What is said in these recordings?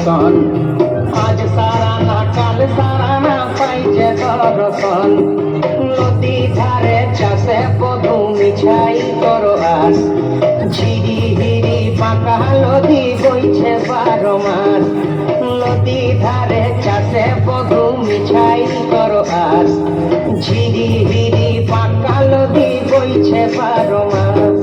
দর্শন, আজ সারা না কাল সারা না পাই যে দর্শন। নদী ধারে চাষে বধূ মিছাই করো আস, ঝিরি হিরি পাকা নদী বইছে 12 মাস। নদী ধারে চাষে বধূ মিছাই করো আস, ঝিরি হিরি পাকা নদী বইছে 12 মাস।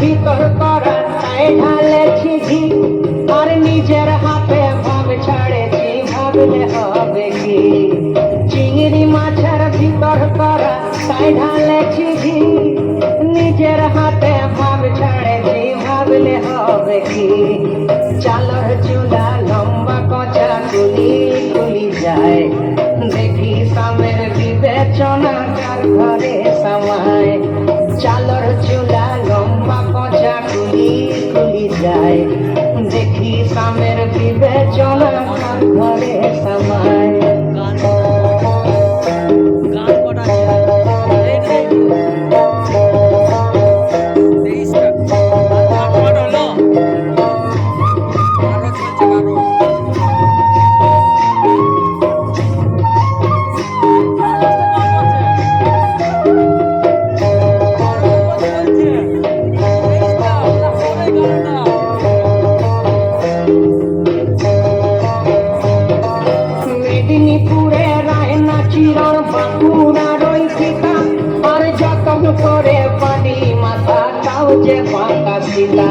ভিতর করা তাই ঢালেছি ঘি, আর নিজের হাতে ভাব ছাড়েছি, ভাবলে হবে কি। চিংড়ি মাছের ভিতর করা তাই ঢালেছি ঘি, নিজের হাতে ভাব ছাড়েছি, ভাবলে হবে কি। চালর চুলা লম্বা কচা তুলি তুলি যায়, দেখি সামের বিবেচনা কার ঘরে সামায়। চালর চুলা লম্বা কচা তুলি তুলি যায়, দেখি সামের বিবেচনা কার ঘরে সামায়। মেদিনীপুরে রায়না চিরণ বাঁকুড়ার ওই ফিতা, আর যতন করে পানি মাথা তাও যে বাঁকা সীতা।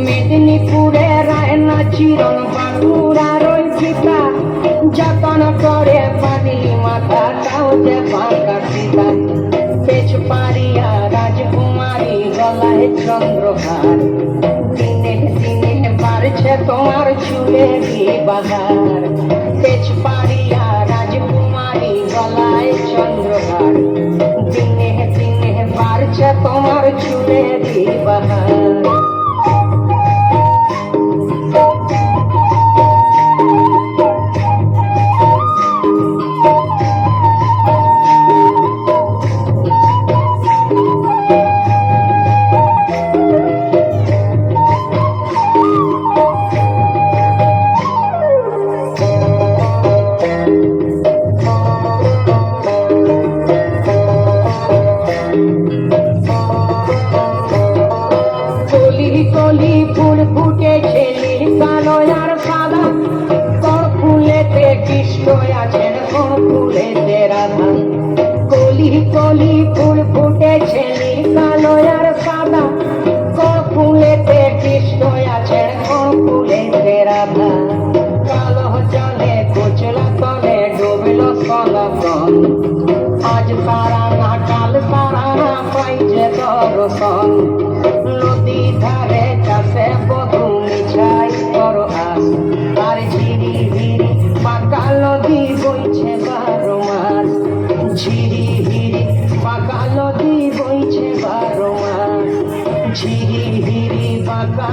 মেদিনীপুরে রায়না চিরণ বাঁকুড়ার ওই ফিতা, যতন করে পানি মাথা তাও যে বাঁকা সীতা। পেছ পারিয়া রাজকুমারী গলায় চন্দ্রহার, দিনে দিনে বাড়ছে তোমার চুলেরই বাহার। পেছ পারিয়া রাজকুমারী গলায় চন্দ্রহার, দিনে দিনে বাড়ছে তোমার চুলেরই বাহার। কলি ফুল ফুটেছে নীল কালো আর সাদা, কোন ফুলেতে কৃষ্ণ আছেন কোন ফুলেতে রাধা। কলি কলি ফুল ফুটেছে নীল কালো আর সাদা, কোন ফুলেতে কৃষ্ণ আছেন কোন ফুলেতে রাধা। কালো জলে কুচলা তলে ডুবল সলকন, আজ সারা না কাল সারা না পাই যে দর্শন। নদী ধারে চাষে বধূ মিছাই করো আস, আর ঝিরি হিরি পাকা নদী বইছে 12 মাস। ঝিরি হিরি পাকা নদী বইছে 12 মাস, ঝিরি হিরি পাকা